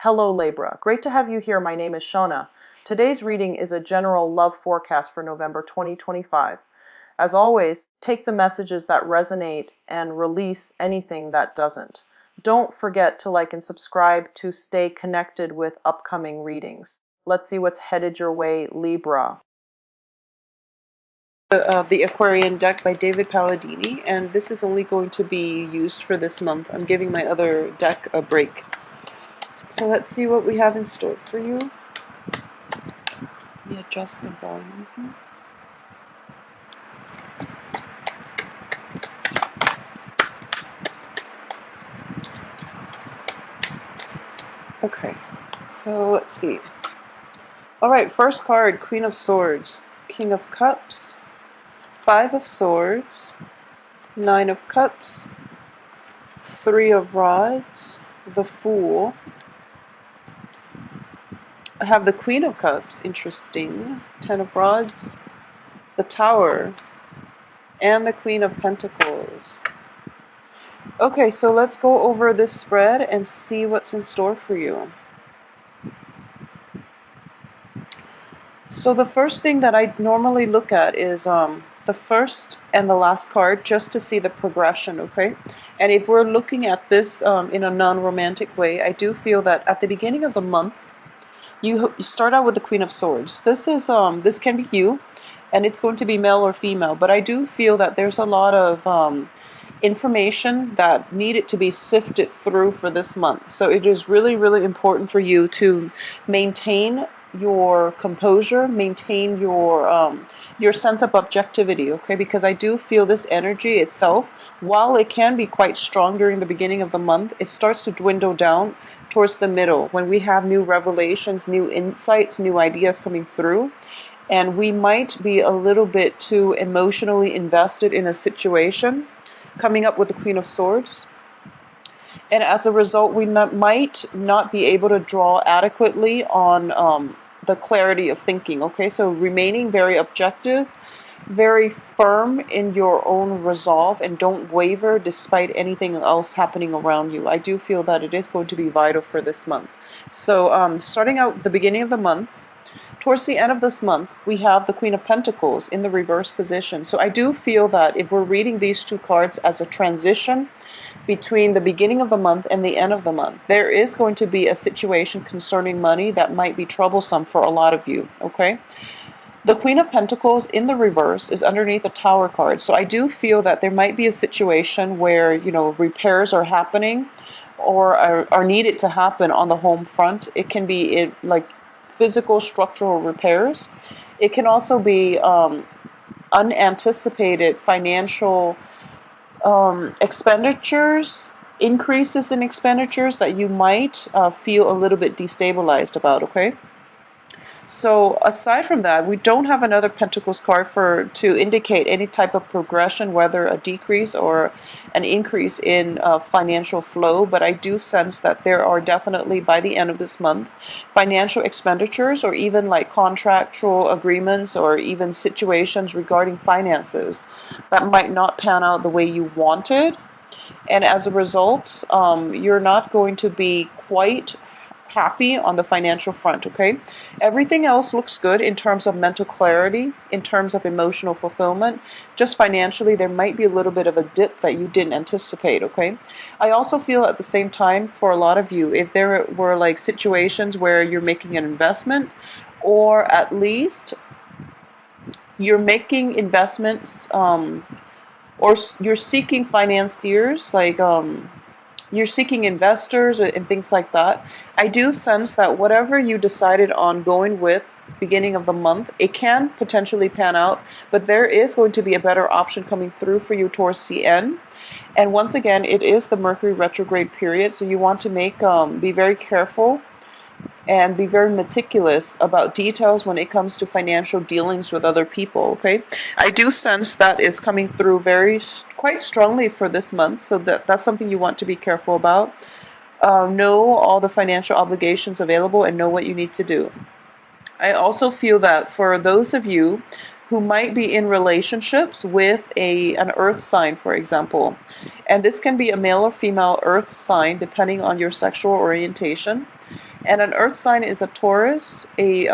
Hello Libra, great to have you here. My name is Shona. Today's reading is a general love forecast for November 2025. As always, take the messages that resonate and release anything that doesn't. Don't forget to like and subscribe to stay connected with upcoming readings. Let's see what's headed your way, Libra. The Aquarian deck by David Palladini, and this is only going to be used for this month. I'm giving my other deck a break. So let's see what we have in store for you. Let me adjust the volume here. Okay, so let's see. Alright, first card, Queen of Swords, King of Cups, Five of Swords, Nine of Cups, Three of Rods, the Fool. I have the Queen of Cups, interesting, Ten of Rods, the Tower, and the Queen of Pentacles. Okay, so let's go over this spread and see what's in store for you. So the first thing that I normally look at is the first and the last card, just to see the progression, okay? And if we're looking at this in a non-romantic way, I do feel that at the beginning of the month, you start out with the Queen of Swords. This can be you, and it's going to be male or female, but I do feel that there's a lot of information that needed to be sifted through for this month. So it is really, really important for you to maintain your composure, maintain your sense of objectivity, okay? Because I do feel this energy itself, while it can be quite strong during the beginning of the month, it starts to dwindle down towards the middle when we have new revelations, new insights, new ideas coming through. And we might be a little bit too emotionally invested in a situation, coming up with the Queen of Swords. And as a result, we might not be able to draw adequately on the clarity of thinking, okay? So remaining very objective, very firm in your own resolve, and don't waver despite anything else happening around you. I do feel that it is going to be vital for this month. So starting out the beginning of the month, towards the end of this month, we have the Queen of Pentacles in the reverse position. So I do feel that if we're reading these two cards as a transition between the beginning of the month and the end of the month, there is going to be a situation concerning money that might be troublesome for a lot of you, okay? The Queen of Pentacles in the reverse is underneath the Tower card. So I do feel that there might be a situation where, you know, repairs are happening or are needed to happen on the home front. It can be like physical structural repairs. It can also be unanticipated financial expenditures, increases in expenditures that you might feel a little bit destabilized about, okay? So aside from that, we don't have another Pentacles card to indicate any type of progression, whether a decrease or an increase in financial flow. But I do sense that there are definitely, by the end of this month, financial expenditures or even like contractual agreements or even situations regarding finances that might not pan out the way you wanted. And as a result, you're not going to be quite happy on the financial front, okay? Everything else looks good in terms of mental clarity, in terms of emotional fulfillment. Just financially, there might be a little bit of a dip that you didn't anticipate, okay? I also feel at the same time, for a lot of you, if there were like situations where you're making an investment, or at least you're making investments, or you're seeking financiers, like you're seeking investors and things like that, I do sense that whatever you decided on going with beginning of the month, it can potentially pan out, but there is going to be a better option coming through for you towards the end. And once again, it is the Mercury retrograde period, so you want to be very careful and be very meticulous about details when it comes to financial dealings with other people, okay? I do sense that is coming through quite strongly for this month, so that's something you want to be careful about. Know all the financial obligations available and know what you need to do. I also feel that for those of you who might be in relationships with an earth sign, for example, and this can be a male or female earth sign depending on your sexual orientation, And an earth sign is a Taurus, a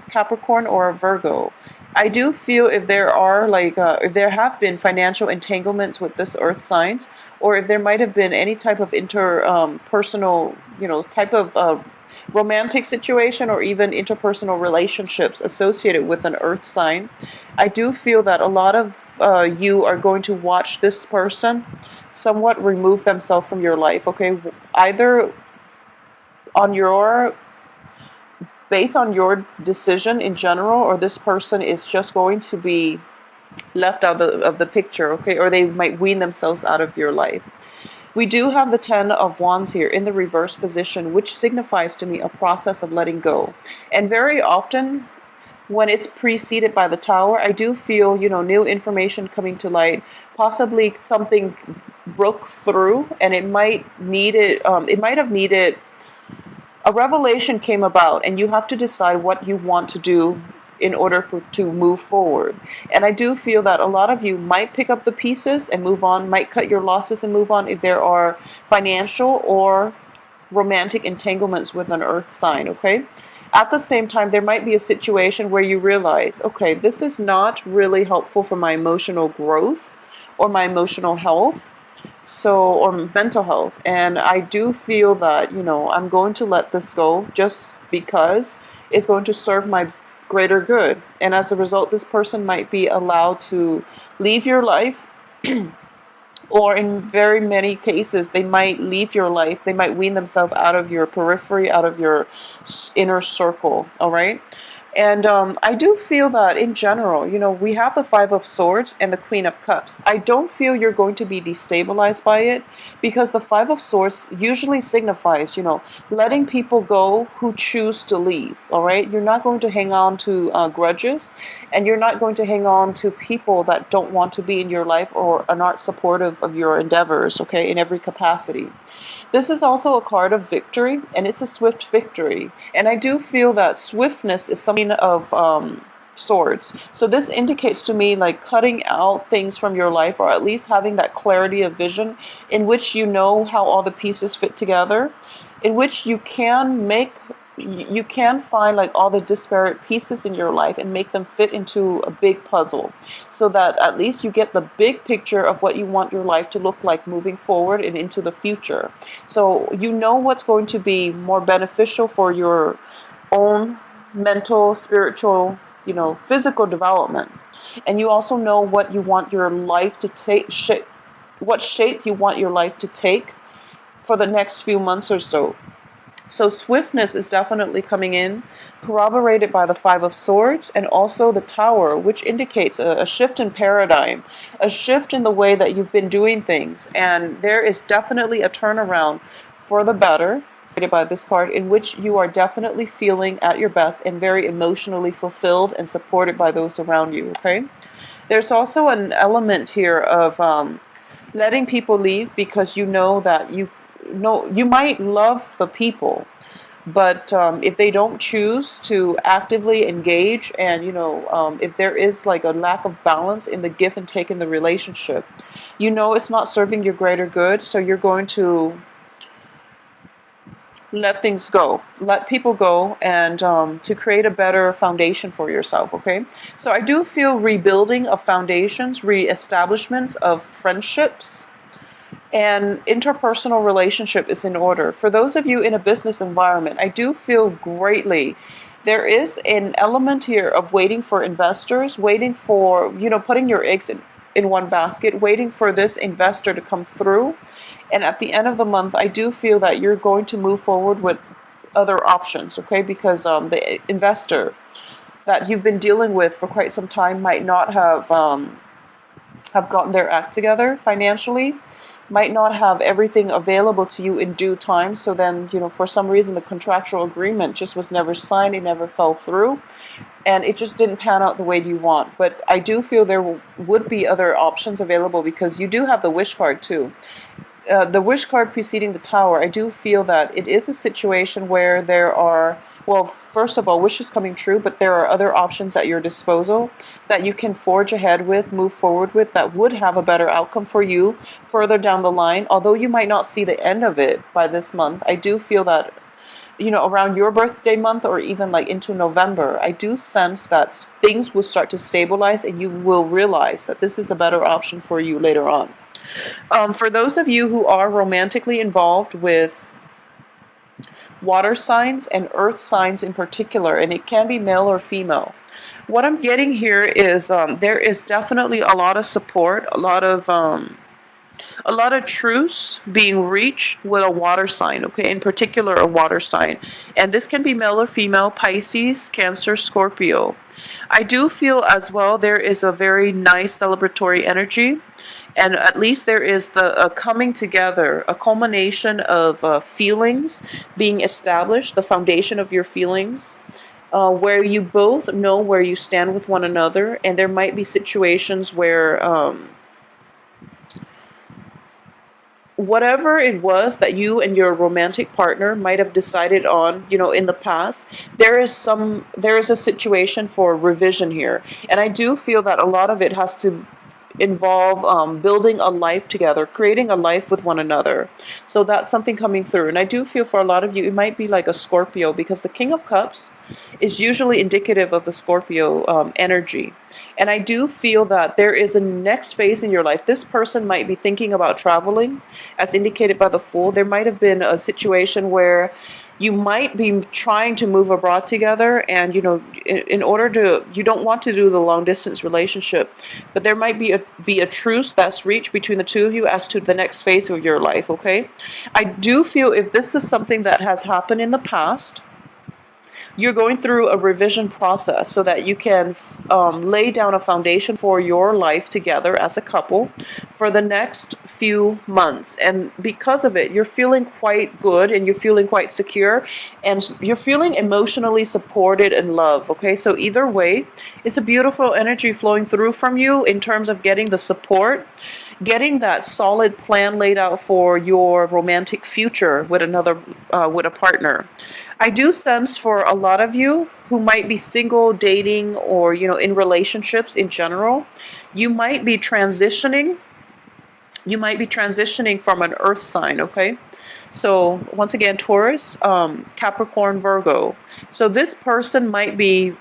Capricorn, or a Virgo. I do feel if there are if there have been financial entanglements with this earth signs, or if there might have been any type of personal, type of romantic situation, or even interpersonal relationships associated with an earth sign, I do feel that a lot of you are going to watch this person somewhat remove themselves from your life, okay? Either on your based on your decision in general, or this person is just going to be left out of the picture, okay? Or they might wean themselves out of your life. We do have the Ten of Wands here in the reverse position, which signifies to me a process of letting go. And very often, when it's preceded by the Tower, I do feel, new information coming to light, possibly something broke through, and it might have needed a revelation came about, and you have to decide what you want to do in order to move forward. And I do feel that a lot of you might pick up the pieces and move on, might cut your losses and move on if there are financial or romantic entanglements with an earth sign, okay? At the same time, there might be a situation where you realize, okay, this is not really helpful for my emotional growth or my emotional health, or mental health. And I do feel that, I'm going to let this go just because it's going to serve my greater good. And as a result, this person might be allowed to leave your life, or in very many cases, they might leave your life. They might wean themselves out of your periphery, out of your inner circle, all right? And I do feel that in general, we have the Five of Swords and the Queen of Cups. I don't feel you're going to be destabilized by it, because the Five of Swords usually signifies, letting people go who choose to leave, all right? You're not going to hang on to grudges, and you're not going to hang on to people that don't want to be in your life or are not supportive of your endeavors, okay, in every capacity. This is also a card of victory, and it's a swift victory. And I do feel that swiftness is something of swords. So this indicates to me like cutting out things from your life, or at least having that clarity of vision in which you know how all the pieces fit together, in which you can find like all the disparate pieces in your life and make them fit into a big puzzle, so that at least you get the big picture of what you want your life to look like moving forward and into the future. So you know what's going to be more beneficial for your own mental, spiritual, physical development. And you also know what you want your life to take, what shape you want your life to take for the next few months or so. So swiftness is definitely coming in, corroborated by the Five of Swords and also the Tower, which indicates a shift in paradigm, a shift in the way that you've been doing things. And there is definitely a turnaround for the better by this card, in which you are definitely feeling at your best and very emotionally fulfilled and supported by those around you, okay? There's also an element here of letting people leave, because you know that you might love the people, but if they don't choose to actively engage, and if there is like a lack of balance in the give and take in the relationship, it's not serving your greater good. So you're going to let things go, let people go, and to create a better foundation for yourself, okay? So I do feel rebuilding of foundations, re-establishments of friendships, and interpersonal relationship is in order. For those of you in a business environment, I do feel greatly there is an element here of waiting for investors, waiting for, putting your eggs in one basket, waiting for this investor to come through. And at the end of the month, I do feel that you're going to move forward with other options, okay? Because the investor that you've been dealing with for quite some time might not have gotten their act together financially, might not have everything available to you in due time. So then, for some reason, the contractual agreement just was never signed, it never fell through, and it just didn't pan out the way you want. But I do feel there would be other options available, because you do have the wish card too. The wish card preceding the Tower, I do feel that it is a situation where there are, well, first of all, wishes coming true, but there are other options at your disposal that you can forge ahead with, move forward with, that would have a better outcome for you further down the line. Although you might not see the end of it by this month, I do feel that around your birthday month or even like into November, I do sense that things will start to stabilize and you will realize that this is a better option for you later on. For those of you who are romantically involved with water signs and earth signs in particular, and it can be male or female, what I'm getting here is there is definitely a lot of support, a lot of truce being reached with a water sign, okay, in particular a water sign. And this can be male or female, Pisces, Cancer, Scorpio. I do feel as well there is a very nice celebratory energy, and at least there is the coming together, a culmination of feelings being established, the foundation of your feelings, where you both know where you stand with one another, and there might be situations where whatever it was that you and your romantic partner might have decided on, in the past, there is a situation for revision here. And I do feel that a lot of it has to involve building a life together, creating a life with one another. So that's something coming through. And I do feel for a lot of you, it might be like a Scorpio, because the King of Cups is usually indicative of the Scorpio energy. And I do feel that there is a next phase in your life. This person might be thinking about traveling, as indicated by the Fool. There might have been a situation where you might be trying to move abroad together, and in order to, you don't want to do the long distance relationship, but there might be a truce that's reached between the two of you as to the next phase of your life. Okay, I do feel if this is something that has happened in the past, you're going through a revision process so that you can lay down a foundation for your life together as a couple for the next few months. And because of it, you're feeling quite good and you're feeling quite secure and you're feeling emotionally supported and loved. Okay, so either way, it's a beautiful energy flowing through from you in terms of getting the support, getting that solid plan laid out for your romantic future with with a partner. I do sense for a lot of you who might be single, dating, or in relationships in general, you might be transitioning. You might be transitioning from an earth sign, okay? So once again, Taurus, Capricorn, Virgo. So this person might be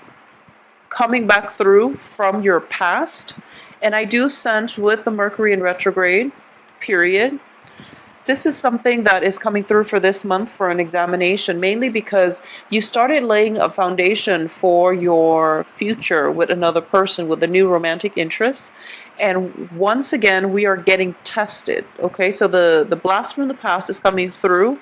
coming back through from your past. And I do sense with the Mercury in retrograde period, this is something that is coming through for this month for an examination, mainly because you started laying a foundation for your future with another person, with a new romantic interest. And once again, we are getting tested. Okay, so the blast from the past is coming through,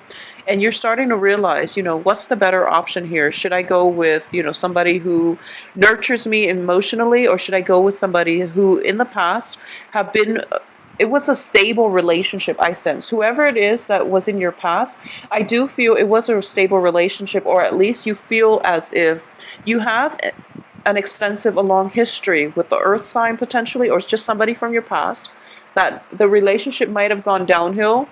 and you're starting to realize, what's the better option here? Should I go with, somebody who nurtures me emotionally, or should I go with somebody who in the past have been, it was a stable relationship, I sense. Whoever it is that was in your past, I do feel it was a stable relationship, or at least you feel as if you have an extensive, a long history with the earth sign potentially, or just somebody from your past, that the relationship might have gone downhill,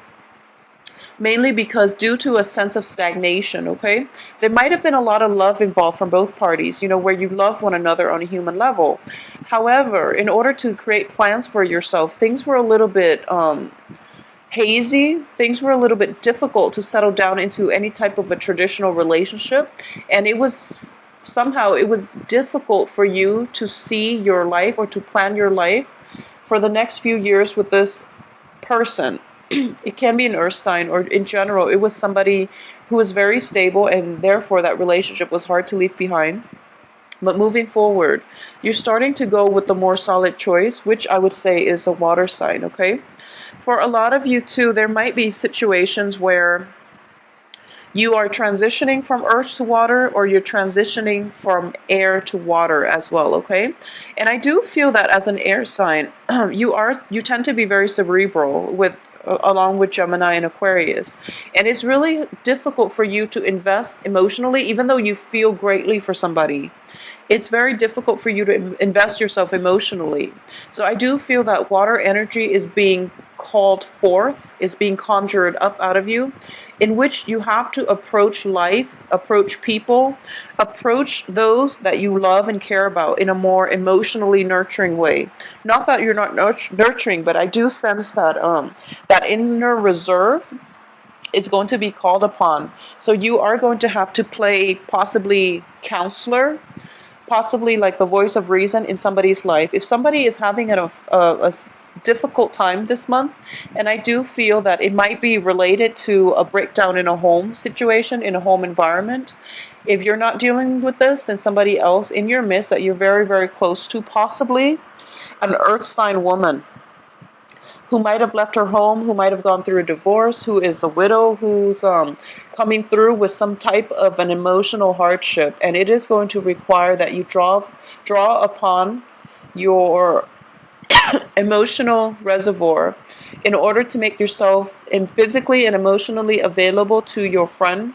mainly because due to a sense of stagnation, okay? There might have been a lot of love involved from both parties, where you love one another on a human level. However, in order to create plans for yourself, things were a little bit hazy. Things were a little bit difficult to settle down into any type of a traditional relationship. And it was difficult for you to see your life or to plan your life for the next few years with this person. It can be an earth sign, or in general, it was somebody who was very stable, and therefore that relationship was hard to leave behind. But moving forward, you're starting to go with the more solid choice, which I would say is a water sign, okay? For a lot of you too, there might be situations where you are transitioning from earth to water, or you're transitioning from air to water as well, okay? And I do feel that as an air sign, you tend to be very cerebral along with Gemini and Aquarius. And it's really difficult for you to invest emotionally, even though you feel greatly for somebody. It's very difficult for you to invest yourself emotionally. So I do feel that water energy is being called forth, is being conjured up out of you, in which you have to approach life, approach people, approach those that you love and care about in a more emotionally nurturing way. Not that you're not nurturing, but I do sense that that inner reserve It's going to be called upon. So you are going to have to play possibly counselor, possibly like the voice of reason in somebody's life. If somebody is having a difficult time this month, and I do feel that it might be related to a breakdown in a home situation, in a home environment. If you're not dealing with this, then somebody else in your midst that you're very, very close to, possibly an earth sign woman who might have left her home, who might have gone through a divorce, who is a widow, who's coming through with some type of an emotional hardship. And it is going to require that you draw upon your emotional reservoir in order to make yourself physically and emotionally available to your friend,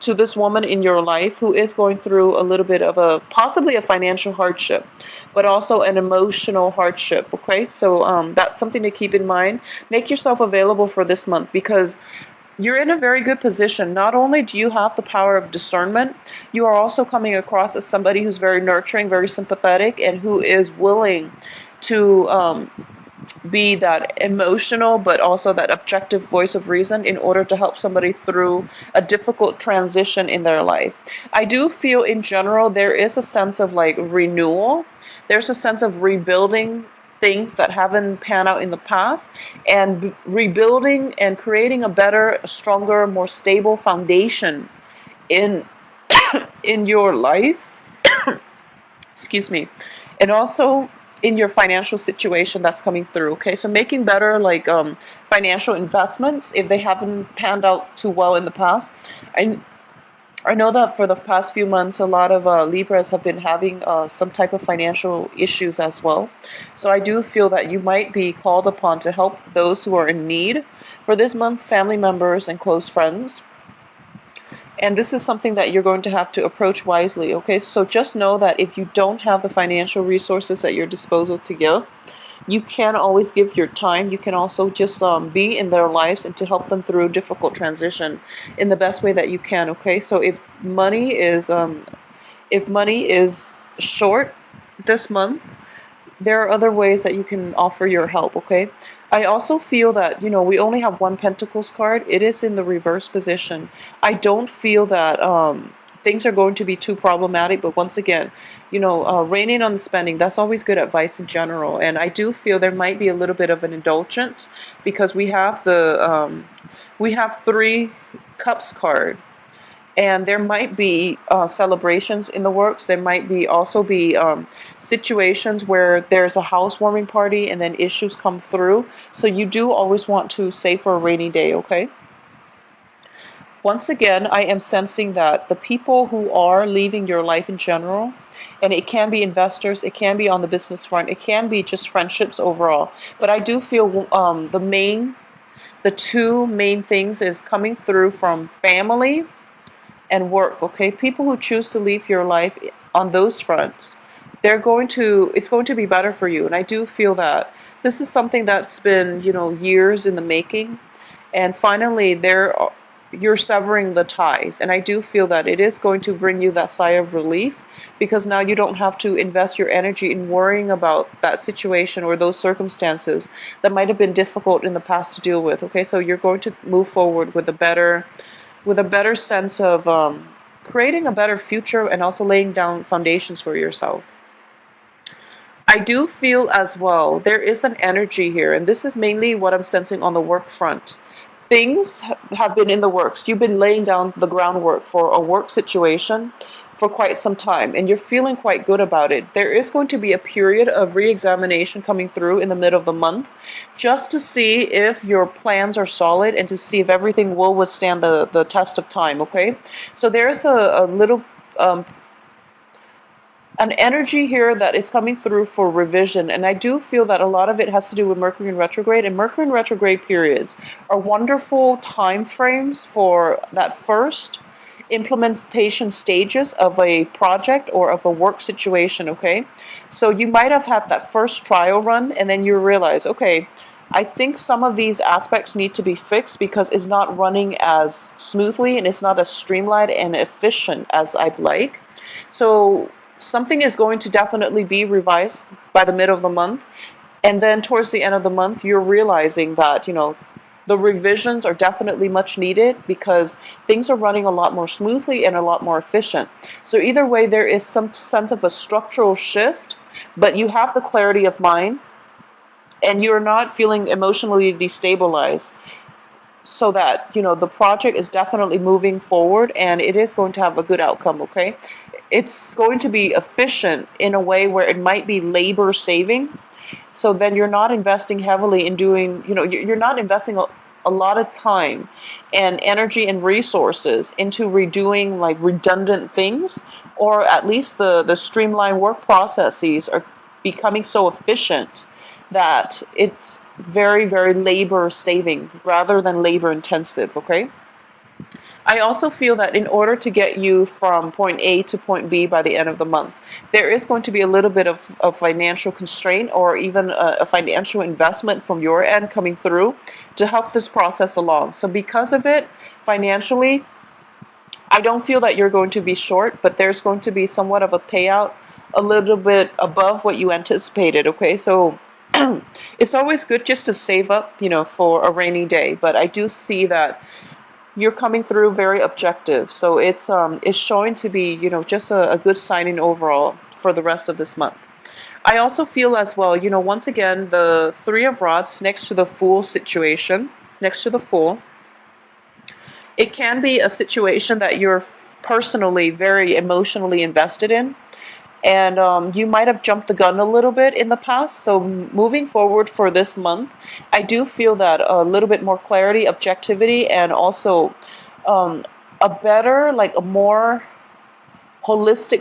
to this woman in your life who is going through a little bit of possibly a financial hardship, but also an emotional hardship. Okay, so that's something to keep in mind. Make yourself available for this month, because you're in a very good position. Not only do you have the power of discernment, you are also coming across as somebody who's very nurturing, very sympathetic, and who is willing to be that emotional but also that objective voice of reason in order to help somebody through a difficult transition in their life. I do feel in general there is a sense of like renewal. There's a sense of rebuilding things that haven't panned out in the past, and rebuilding and creating a better, a stronger, more stable foundation in in your life. Excuse me. And also in your financial situation that's coming through. Okay, so making better like financial investments if they haven't panned out too well in the past. I know that for the past few months, a lot of Libras have been having some type of financial issues as well. So I do feel that you might be called upon to help those who are in need for this month, family members and close friends. And this is something that you're going to have to approach wisely, okay? So just know that if you don't have the financial resources at your disposal to give, you can always give your time. You can also just be in their lives and to help them through a difficult transition in the best way that you can, okay? So if money is short this month, there are other ways that you can offer your help, okay? I also feel that, we only have one Pentacles card. It is in the reverse position. I don't feel that things are going to be too problematic, but once again, reining on the spending, that's always good advice in general. And I do feel there might be a little bit of an indulgence because we have we have 3 Cups card. And there might be celebrations in the works. There might be also be situations where there's a housewarming party and then issues come through. So you do always want to save for a rainy day, okay? Once again, I am sensing that the people who are leaving your life in general, and it can be investors, it can be on the business front, it can be just friendships overall. But I do feel the 2 main things is coming through from family and work, okay? People who choose to leave your life on those fronts, it's going to be better for you. And I do feel that this is something that's been, years in the making. And finally, you're severing the ties. And I do feel that it is going to bring you that sigh of relief, because now you don't have to invest your energy in worrying about that situation or those circumstances that might have been difficult in the past to deal with, okay? So you're going to move forward with a better sense of creating a better future and also laying down foundations for yourself. I do feel as well there is an energy here, and this is mainly what I'm sensing on the work front. Things have been in the works. You've been laying down the groundwork for a work situation for quite some time, and you're feeling quite good about it. There is going to be a period of re-examination coming through in the middle of the month, just to see if your plans are solid and to see if everything will withstand the test of time, okay? So there's a little an energy here that is coming through for revision, and I do feel that a lot of it has to do with Mercury in retrograde, and Mercury in retrograde periods are wonderful time frames for that first implementation stages of a project or of a work situation, okay? So you might have had that first trial run, and then you realize, okay, I think some of these aspects need to be fixed because it's not running as smoothly and it's not as streamlined and efficient as I'd like. So something is going to definitely be revised by the middle of the month. And then towards the end of the month, you're realizing that, The revisions are definitely much needed because things are running a lot more smoothly and a lot more efficient. So either way, there is some sense of a structural shift, but you have the clarity of mind and you're not feeling emotionally destabilized, so that the project is definitely moving forward and it is going to have a good outcome. Okay, it's going to be efficient in a way where it might be labor saving, so then you're not investing heavily in doing, you're not investing a lot of time and energy and resources into redoing like redundant things, or at least the streamlined work processes are becoming so efficient that it's very, very labor saving rather than labor intensive. Okay, I also feel that in order to get you from point A to point B by the end of the month, there is going to be a little bit of financial constraint or even a financial investment from your end coming through to help this process along. So because of it, financially, I don't feel that you're going to be short, but there's going to be somewhat of a payout a little bit above what you anticipated. Okay, so it's always good just to save up, for a rainy day. But I do see that you're coming through very objective. So it's showing to be, just a good signing overall for the rest of this month. I also feel as well, once again, the Three of Rods next to the Fool situation, next to the Fool, it can be a situation that you're personally very emotionally invested in. And you might have jumped the gun a little bit in the past. So moving forward for this month, I do feel that a little bit more clarity, objectivity, and also a better, like a more holistic